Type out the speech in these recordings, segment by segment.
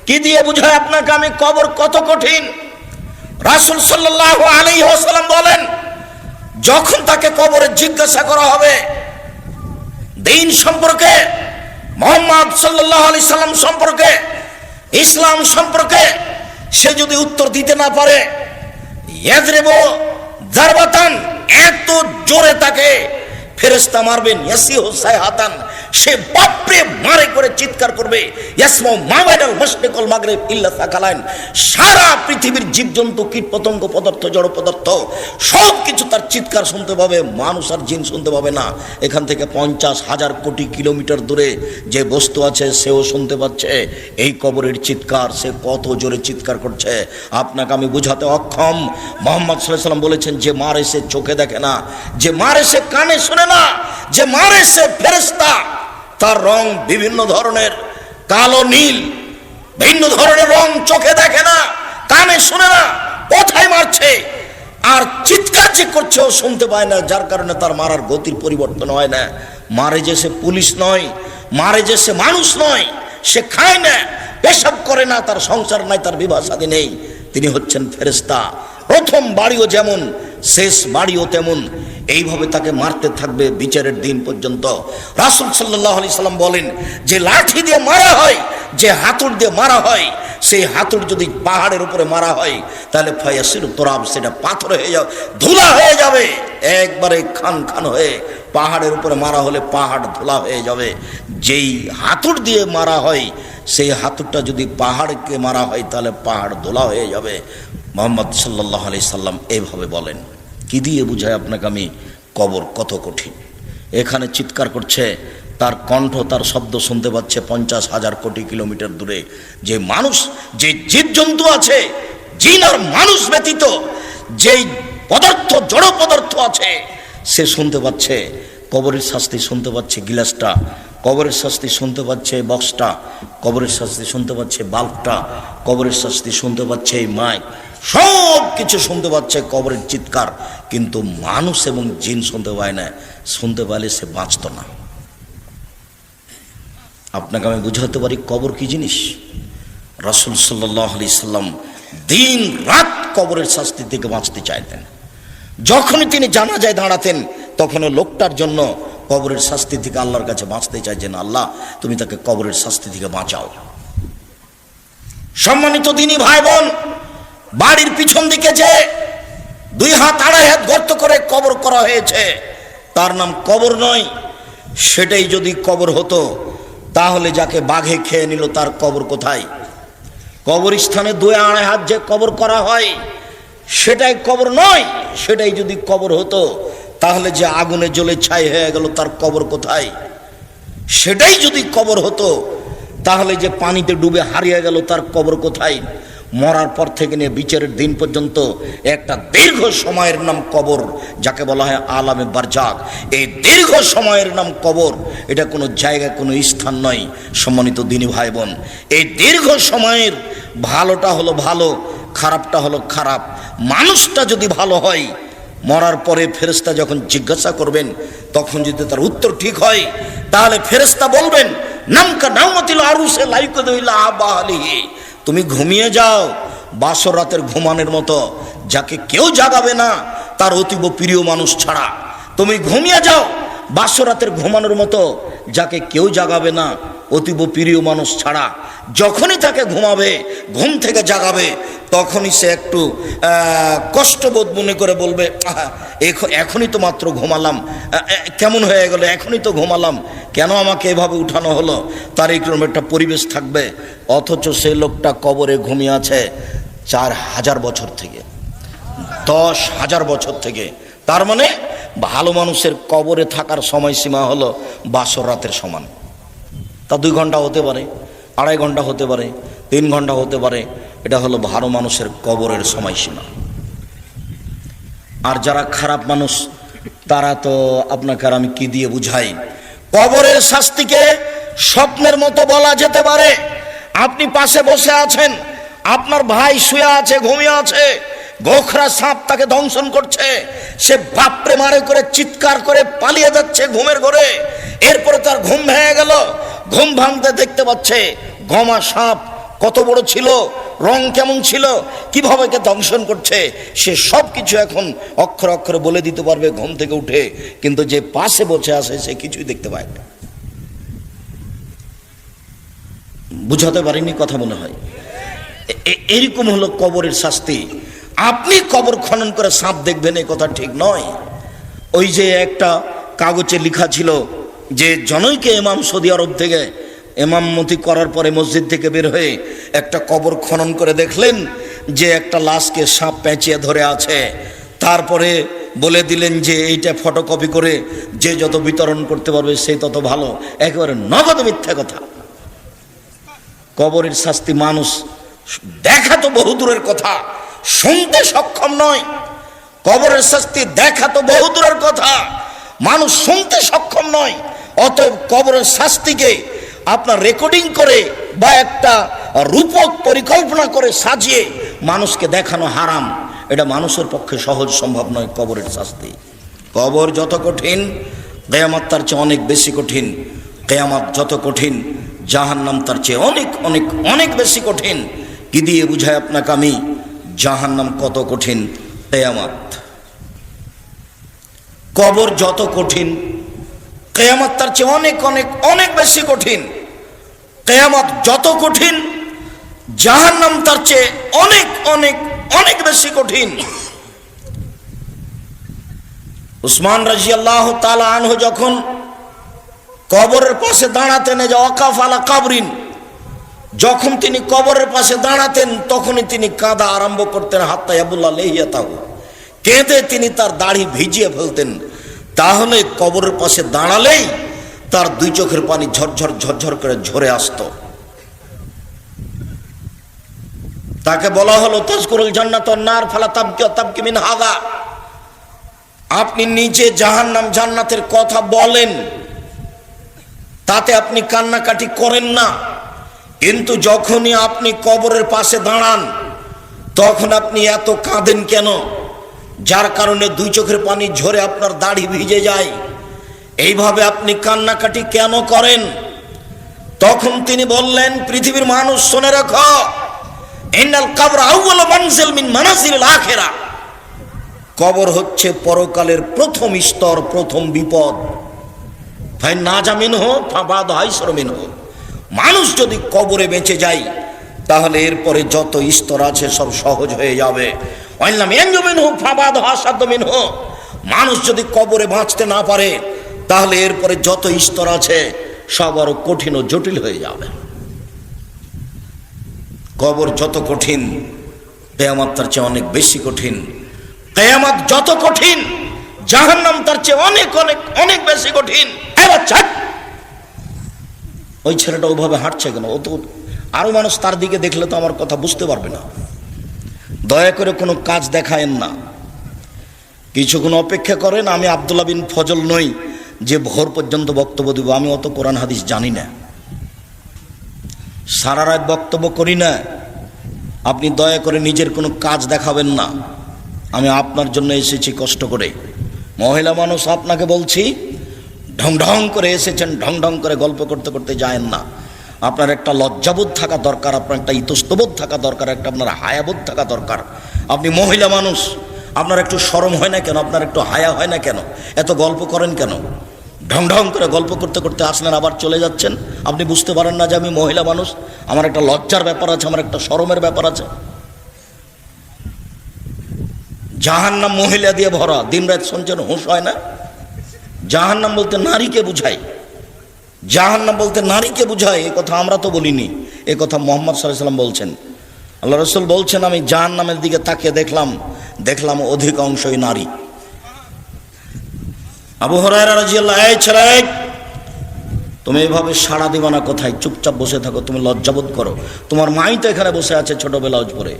কি দিয়ে বুঝায় আপনাকে আমি কবর কত কঠিন? রাসূল সাল্লাল্লাহু আলাইহি ওয়াসাল্লাম বলেন, যখন তাকে কবরে জিজ্ঞাসা করা হবে দ্বীন সম্পর্কে, মুহাম্মদ সাল্লাল্লাহু আলাইহি সাল্লাম সম্পর্কে, ইসলাম সম্পর্কে, সে যদি উত্তর দিতে না পারে, ইয়াজরিবু জারবাতান, এত জোরে তাকে ফেরেশতা মারবেন, ইয়াসিহু সাইহাতান, সে বাপরে মারে করে চিৎকার করবে, ইয়াসমু মা বাইনাল মাশরিক ওয়াল মাগরিব ইল্লা সাকালাইন, সারা পৃথিবীর জীবজন্তু, কীটপতঙ্গ, পদার্থ, জড় পদার্থ সব কিছু তার চিৎকার শুনতে পাবে, মানুষ আর জিন শুনতে পাবে না। এখান থেকে 50,000 কোটি কিলোমিটার দূরে যে বস্তু আছে সেও শুনতে পাচ্ছে এই কবরের চিৎকার। সে কত জোরে চিৎকার করছে আপনাকে আমি বুঝাতে অক্ষম। মুহাম্মদ সাল্লাল্লাহু আলাইহি ওয়াসাল্লাম বলেছেন, যে মারে সে চোখে দেখে না, যে মারে সে কানে শুনে না, যে মারে সে ফেরেশতা, তার রং বিভিন্ন ধরনের, কালো নীল, ভিন্ন ধরনের রং, চোখে দেখে না, কানে শুনে না, কোথায় মারছে আর চিৎকার যে করছে ও শুনতে পায় না, যার কারণে তার মারার গতির পরিবর্তন হয় না। মারে যে সে পুলিশ নয়, মারে যে সে মানুষ নয়, সে খায় না, পেশাব করে না, তার সংসার নাই, তার বিবাহ শাদী নেই, তিনি হচ্ছেন ফেরেশতা। প্রথম বাড়িও যেমন শেষ বাড়িও তেমন, এইভাবে তাকে মারতে থাকবে বিচারের দিন পর্যন্ত। রাসূল সাল্লাল্লাহু আলাইহি সাল্লাম বলেন, যে লাঠি দিয়ে মারা হয়, যে হাতুড় দিয়ে মারা হয়, সেই হাতুড় যদি পাহাড়ের উপরে মারা হয় তাহলে ফায়াসিরু তুরাব, সেটা পাথর হয়ে যাবে, ধুলা হয়ে যাবে, একবারে খান খান হয়ে। পাহাড়ের উপরে মারা হলে পাহাড় ধুলা হয়ে যাবে। যেই হাতুড় দিয়ে মারা হয় সেই হাতুড়টা যদি পাহাড়কে মারা হয় তাহলে পাহাড় ধুলা হয়ে যাবে। মুহাম্মদ সাল্লাল্লাহু আলাইহি সাল্লাম এইভাবে বলেন। কি দিয়ে বুঝায় আপনাকে আমি কবর কত কঠিন? এখানে চিৎকার করছে, তার কণ্ঠ, তার শব্দ শুনতে পাচ্ছে 50,000 কোটি কিলোমিটার দূরে। যে মানুষ, যে জীবজন্তু আছে, জিন আর মানুষ ব্যতীত যেই পদার্থ, জড় পদার্থ আছে, সে শুনতে পাচ্ছে কবরের শাস্তি, শুনতে পাচ্ছে গিলাসটা, কবরের শাস্তি শুনতে পাচ্ছে বক্সটা, কবরের শাস্তি শুনতে পাচ্ছে বাল্বটা, কবরের শাস্তি শুনতে পাচ্ছে এই মাইক, সব কিছু শুনতে পাচ্ছে কবরের চিৎকার। কিন্তু মানুষ এবং জিন শুনতে পায় না। শুনতে পাইলে সে বাঁচত না। আপনাকে আমি বুঝাতে পারি কবর কি জিনিস। রাসূল সাল্লাল্লাহু আলাইহি সাল্লাম দিন রাত কবরের শাস্তি থেকে বাঁচতে চাইতেন। যখনই তিনি জানাজায় দাঁড়াতেন তখন লোকটার জন্য কবরের শাস্তি থেকে আল্লাহর কাছে বাঁচতে চাইছেন, আল্লাহ তুমি তাকে কবরের শাস্তি থেকে বাঁচাও। সম্মানিত দিনী ভাই বোন, বাড়ির পিছন দিকে যে 2 হাত 2.5 হাত গর্ত করে কবর করা হয়েছে, তার নাম কবর নয়। সেটাই যদি কবর হতো তাহলে যাকে বাঘে খেয়ে নিল তার কবর কোথায়? কবরস্থানে 2-2.5 হাত যে কবর করা হয় সেটাই কবর নয়। সেটাই যদি কবর হতো তাহলে যে আগুনে জ্বলে ছাই হয়ে গেল তার কবর কোথায়? সেটাই যদি কবর হতো তাহলে যে পানিতে ডুবে হারিয়ে গেল তার কবর কোথায়? মরার পর থেকে নিয়ে বিচারের দিন পর্যন্ত একটা দীর্ঘ সময়ের নাম কবর, যাকে বলা হয় আলামে বারজাক। এই দীর্ঘ সময়ের নাম কবর। এটা কোনো জায়গা, কোনো স্থান নয়। সম্মানিত দিনী ভাই বোন, এই দীর্ঘ সময়ের ভালোটা হলো ভালো, খারাপটা হলো খারাপ। মানুষটা যদি ভালো হয়, মরার পরে ফেরেশতা যখন জিজ্ঞাসা করবেন তখন যদি তার উত্তর ঠিক হয় তাহলে ফেরেশতা বলবেন, নামকা নাওমাতিল আরুসে লাইকুদুইলা আবালিহি, তুমি ঘুমিয়ে যাও বাসর রাতের ঘুমানোর মতো, যাকে কেউ জাগাবে না তার অতীব প্রিয় মানুষ ছাড়া। তুমি ঘুমিয়ে যাও বাসর রাতের ঘুমানোর মতো, যাকে কেউ জাগাবে না অতীব প্রিয় মানুষ ছাড়া। যখনই তাকে ঘুমাবে, ঘুম থেকে জাগাবে, তখনই সে একটু কষ্টবোধ মনে করে বলবে, এখনই তো মাত্র ঘুমালাম, কেমন হয়ে গেল, এখনই তো ঘুমালাম, কেন আমাকে এভাবে উঠানো হলো? তার এইরকম একটা পরিবেশ থাকবে। অথচ সেই লোকটা কবরে ঘুমিয়ে আছে 4,000 বছর থেকে, 10,000 বছর থেকে। তার মানে ভালো মানুষের কবরে থাকার সময়সীমা হলো বাসর রাতের সমান। তা 2 ঘন্টা হতে পারে, 2.5 ঘন্টা হতে পারে, 3 ঘন্টা হতে পারে। এটা হলো ভালো মানুষের কবরের সময়সীমা। আর যারা খারাপ মানুষ তারা তো আপনাকে আর আমি কি দিয়ে বুঝাই। কবরের শাস্তিকে স্বপ্নের মতো বলা যেতে পারে। আপনি পাশে বসে আছেন, আপনার ভাই শুয়ে আছে, ঘুমিয়ে আছে, গোখরা সাপ তাকে দংশন করছে, সে বাপরে মারে করে চিৎকার করে পালিয়ে যাচ্ছে ঘুমের ঘরে। এরপরে তার ঘুম ভেঙে গেল, ঘুম ভাঙতে দেখতে পাচ্ছে গমা সাপ কত বড় ছিল, রং কেমন ছিল, কিভাবে কে দংশন করছে, সে সব কিছু এখন অক্ষরে অক্ষরে বলে দিতে পারবে ঘুম থেকে উঠে। কিন্তু যে পাশে বসে আছে সে কিছুই দেখতে পায় না। বুঝাতে পারিনি কথা মনে হয়। এরকম হলো কবরের শাস্তি। আপনি কবর খনন করে সাপ দেখবেন এই কথা ঠিক নয়। ওই যে একটা কাগজে লেখা ছিল যে জনৈকে ইমাম সৌদি আরব থেকে ইমামতি করার পরে মসজিদ থেকে বের হয়ে একটা কবর খনন করে দেখলেন যে একটা লাশকে সাপ পেঁচিয়ে ধরে আছে। তারপরে বলে দিলেন যে এইটা ফটোকপি করে যে যত বিতরণ করতে পারবে সে তত ভালো। একেবারে নগদ মিথ্যা কথা। কবরের শাস্তি মানুষ দেখা তো বহু দূরের কথা, শুনতে সক্ষম নয়। কবরের শাস্তি দেখা তো বহু দূরের কথা, মানুষ শুনতে সক্ষম নয়। অতএব কবরের শাস্তিকে আপনার রেকর্ডিং করে বা একটা রূপক পরিকল্পনা করে সাজিয়ে মানুষকে দেখানো হারাম। এটা মানুষের পক্ষে সহজ সম্ভব নয়। কবরের শাস্তি, কবর যত কঠিন কিয়ামত তার চেয়ে অনেক বেশি কঠিন। কিয়ামত যত কঠিন জাহান্নাম তার চেয়ে অনেক অনেক অনেক বেশি কঠিন। কি দিয়ে বুঝাই আপনাকে আমি জাহান্নাম কত কঠিন? কিয়ামত। কবর যত কঠিন কিয়ামত তার চেয়ে অনেক অনেক অনেক বেশি কঠিন। কিয়ামত যত কঠিন জাহান্নাম তার চেয়ে অনেক অনেক অনেক বেশি কঠিন। উসমান রাদিয়াল্লাহু তাআলা আনহু যখন কবরের পাশে দাঁড়াতেন, যে ওয়াকাফ আলা কাবরিন, যখন তিনি কবরের পাশে দাঁড়াতেন তখনই তিনি কাঁদা আরম্ভ করতেন। হাত্তা ইয়াবুল্লাহ লাহিয়াতাহু, কেঁদে তিনি তার দাড়ি ভিজিয়ে ফেলতেন। তাহলে কবরের পাশে দাঁড়ালেই তার দুই চোখের পানি ঝরঝর ঝরঝর করে ঝরে আসতো। তাকে বলা হলো তাজকুরুল জান্নাত ওয়ান নার ফালা তাবকি মিন হাযা, আপনি নিজে জাহান্নাম জান্নাতের কথা বলেন, তাতে আপনি কান্নাকাটি করেন না। কিন্তু যখনই আপনি কবরের পাশে দাঁড়ান তখন আপনি এত কাঁদেন কেন? যার কারণে দুই চোখের পানি ঝরে আপনার দাড়ি ভিজে যায়। এইভাবে আপনি কান্নাকাটি কেন করেন? তখন তিনি বললেন, পৃথিবীর মানুষ শুনে রাখো, ইন্নাল কবর আউয়ালু মানজিল মিন মানাজিলিল আখিরা, কবর হচ্ছে পরকালের প্রথম স্তর, প্রথম বিপদ। ভাই নাজা মিনহু ফাবাদ হাইসর মিনহু, মানুষ যদি কবরে বেঁচে যায় তাহলে এরপরে যত স্তর আছে সব সহজ হয়ে যাবে। ওয়াইল্লাম ইয়ানজু মিনহু ফাবাদ হাসাদ মিনহু, মানুষ যদি কবরে বাঁচতে না পারে তাহলে এরপরে যত স্তর আছে সব আরো কঠিন ও জটিল হয়ে যাবে। কবর যত কঠিন কিয়ামত তার চেয়ে অনেক বেশি কঠিন। কিয়ামত যত কঠিন জাহান্নাম তার চেয়ে অনেক অনেক অনেক বেশি কঠিন। ওই ছেলেটা ওইভাবে হাঁটছে কেন? ও তো আরো মানুষ তার দিকে দেখলে তো আমার কথা বুঝতে পারবে না। দয়া করে কোনো কাজ দেখায়েন না, কিছুক্ষণ অপেক্ষা করেন। আমি আব্দুল্লাহ বিন ফজল নই যে ভোর পর্যন্ত বক্তব্য দিব। আমি অত কোরআন হাদিস জানি না, সারা রাত বক্তব্য করি না। আপনি দয়া করে নিজের কোনো কাজ দেখাবেন না। আমি আপনার জন্য এসেছি কষ্ট করে। মহিলা মানুষ, আপনাকে বলছি, ঢং ঢং করে এসেছেন, ঢং ঢং করে গল্প করতে করতে যায়েন না। আপনার একটা লজ্জাবোধ থাকা দরকার, আপনার একটা ইতস্তবোধ থাকা দরকার, একটা আপনার হায়াবোধ থাকা দরকার। আপনি মহিলা মানুষ, আপনার একটু শরম হয় না কেন? আপনার একটু হায়া হয় না কেন? এত গল্প করেন কেন? ঢং ঢং করে গল্প করতে করতে আসলেন, আবার চলে যাচ্ছেন। আপনি বুঝতে পারেন না যে আমি মহিলা মানুষ, আমার একটা লজ্জার ব্যাপার আছে, আমার একটা শরমের ব্যাপার আছে। জাহান্নাম মহিলা দিয়ে ভরা, দিন রাত শুনছেন, হুঁশ হয় না? জাহান্নাম বলতে নারীকে বুঝায়, জাহান্নাম বলতে নারীকে বুঝায়। এ কথা আমরা তো বলিনি, এ কথা মুহাম্মদ সাল্লাল্লাহু আলাইহি ওয়াসাল্লাম বলছেন। আল্লাহ রাসূল বলছেন, আমি জাহান্নামের দিকে তাকিয়ে দেখলাম অধিকাংশই নারী। আবু হুরায়রা রাদিয়াল্লাহু আনহু, এই ছেলে, তুমি এভাবে সাড়া দিবা না, কোথায় চুপচাপ বসে থাকো, তুমি লজ্জাবোধ করো। তোমার মাই তো এখানে বসে আছে ছোট ব্লাউজ পরে,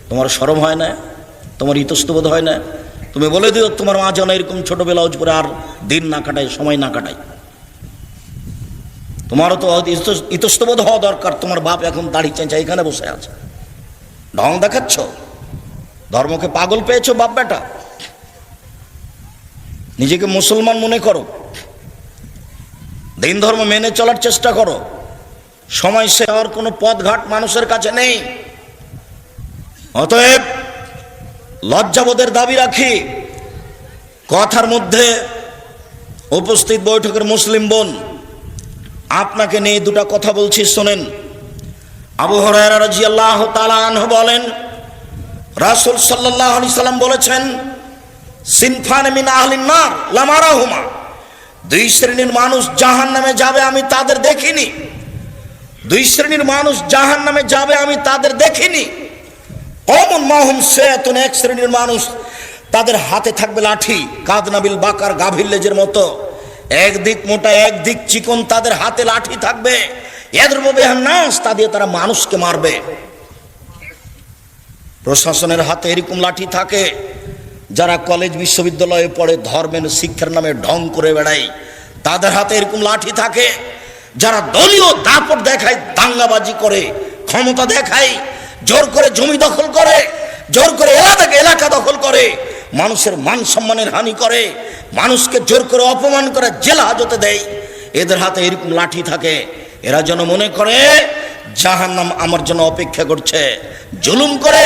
তোমার শরম হয় না? তোমার ইতস্তবোধ হয় না? তুমি বলে দিও তোমার মা যেন এরকম ছোট ব্লাউজ পরে আর দিন না কাটায়, সময় না কাটায়। তোমারও তো ইতস্তবোধ হওয়া দরকার। তোমার বাপ এখন দাড়ি চেঁচা এখানে বসে আছে, ঢং দেখাচ্ছ, ধর্মকে পাগল পেয়েছো বাপ বেটা। নিজেকে মুসলমান মনে করো, দিন ধর্ম মেনে চলার চেষ্টা করো। সময় শেষ হওয়ার কোনো পথঘাট মানুষের কাছে নেই। অতএব লজ্জাবোধের দাবি রাখি। কথার মধ্যে উপস্থিত বৈঠকের মুসলিম বোন, আপনাকে নিয়ে দুটা কথা বলছি, শোনেন। আবু হুরায়রা রাদিয়াল্লাহু তাআলা আনহু বলেন, রাসূল সাল্লাল্লাহু আলাইহি সাল্লাম বলেছেন, সিনফান মিন আহলিন নার লামারাহুমা, দুই শ্রেণীর মানুষ জাহান্নামে যাবে আমি তাদের দেখিনি। দুই শ্রেণীর মানুষ জাহান্নামে যাবে আমি তাদের দেখিনি। কওমুন মাহুম সায়াতুন, এক শ্রেণীর মানুষ তাদের হাতে থাকবে লাঠি, কাদনাবিল বাকার, গাভীর লেজের মতো, একদিক মোটা একদিক চিকন, তাদের হাতে লাঠি থাকবে। ইয়াদরুবু বিহান নাস, তা দিয়ে তারা মানুষকে মারবে। প্রশাসনের হাতে এরকম লাঠি থাকে। যারা কলেজ বিশ্ববিদ্যালয়ে পড়ে ধর্মের শিক্ষার নামে ঢং করে বেড়ায়, তাদের হাতে এরকম লাঠি থাকে। যারা দলীয় দাপট দেখায়, দাঙ্গাবাজি করে, ক্ষমতা দেখায়, জোর করে জমি দখল করে, জোর করে এলাকা দখল করে, মানুষের মান সম্মানের হানি করে, মানুষকে জোর করে অপমান করে জেল হাজতে দেয়, এদের হাতে এরকম লাঠি থাকে। এরা যেন মনে করে জাহান্নাম আমার জন্য অপেক্ষা করছে। জুলুম করে,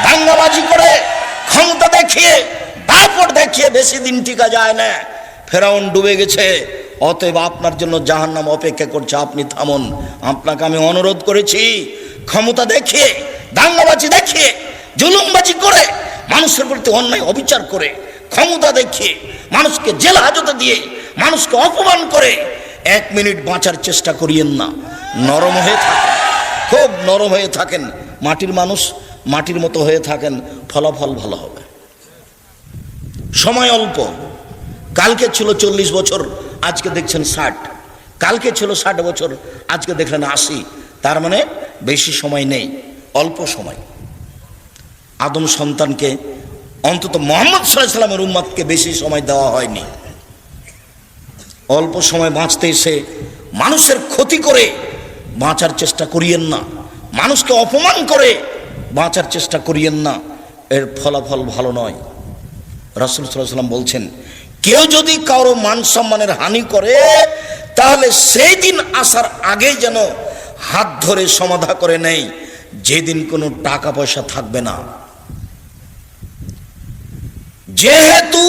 দাঙ্গাবাজি করে, ক্ষমতা দেখিয়ে, দাপট দেখিয়ে বেশি দিন টিকা যায় না। ফেরাউন ডুবে গেছে, অতএব আপনার জন্য জাহান্নাম অপেক্ষা করছে, আপনি থামুন। আপনাকে আমি অনুরোধ করেছি, ক্ষমতা দেখিয়ে, দাঙ্গাবাজি দেখিয়ে, জুলুমবাজি করে, মানুষের প্রতি অন্যায় অবিচার করে, ক্ষমতা দেখিয়ে, মানুষকে জেল হাজতে দিয়ে, মানুষকে অপমান করে 1 মিনিট বাঁচার চেষ্টা করিয়েন না। নরম হয়ে থাকেন, খুব নরম হয়ে থাকেন, মাটির মানুষ, মাটির মতো হয়ে থাকেন, ফলাফল ভালো হবে। সময় অল্প। কালকে ছিল 40 বছর, আজকে দেখছেন 60। কালকে ছিল 60 বছর, আজকে দেখলেন 80। তার মানে বেশি সময় নেই, অল্প সময়। আদম সন্তানকে, অন্তত মুহাম্মদ সাল্লাল্লাহু আলাইহি সাল্লামের উম্মতকে বেশি সময় দেওয়া হয়নি। অল্প সময় বাঁচতে এসে মানুষের ক্ষতি করে বাঁচার চেষ্টা করিয়েন না, মানুষকে অপমান করে বাঁচার চেষ্টা করিয়েন না, এর ফলাফল ভালো নয়। রাসূল সাল্লাল্লাহু আলাইহি সাল্লাম বলছেন, কেউ যদি কারো মান সম্মানের হানি করে, তাহলে সেই দিন আসার আগে যেন হাত ধরে সমাধা করে নেয়, যেদিন কোনো টাকা পয়সা থাকবে না। যেহেতু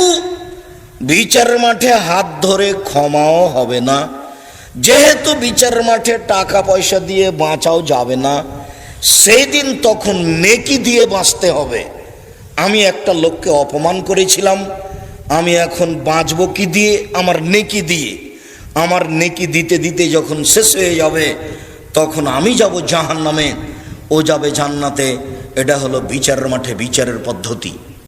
বিচারের মাঠে হাত ধরে ক্ষমাও হবে না, যেহেতু বিচারের মাঠে টাকা পয়সা দিয়ে বাঁচাও যাবে না, সেই দিন তখন নেকি দিয়ে বাঁচতে হবে। আমি একটা লোককে অপমান করেছিলাম, আমি এখন বাঁচবো কি দিয়ে? আমার নেকি দিয়ে। আমার নেকি দিতে দিতে যখন শেষ হয়ে যাবে, তখন আমি যাব জাহান্নামে, ও যাবে জান্নাতে। এটা হলো বিচারের মাঠে বিচারের পদ্ধতি।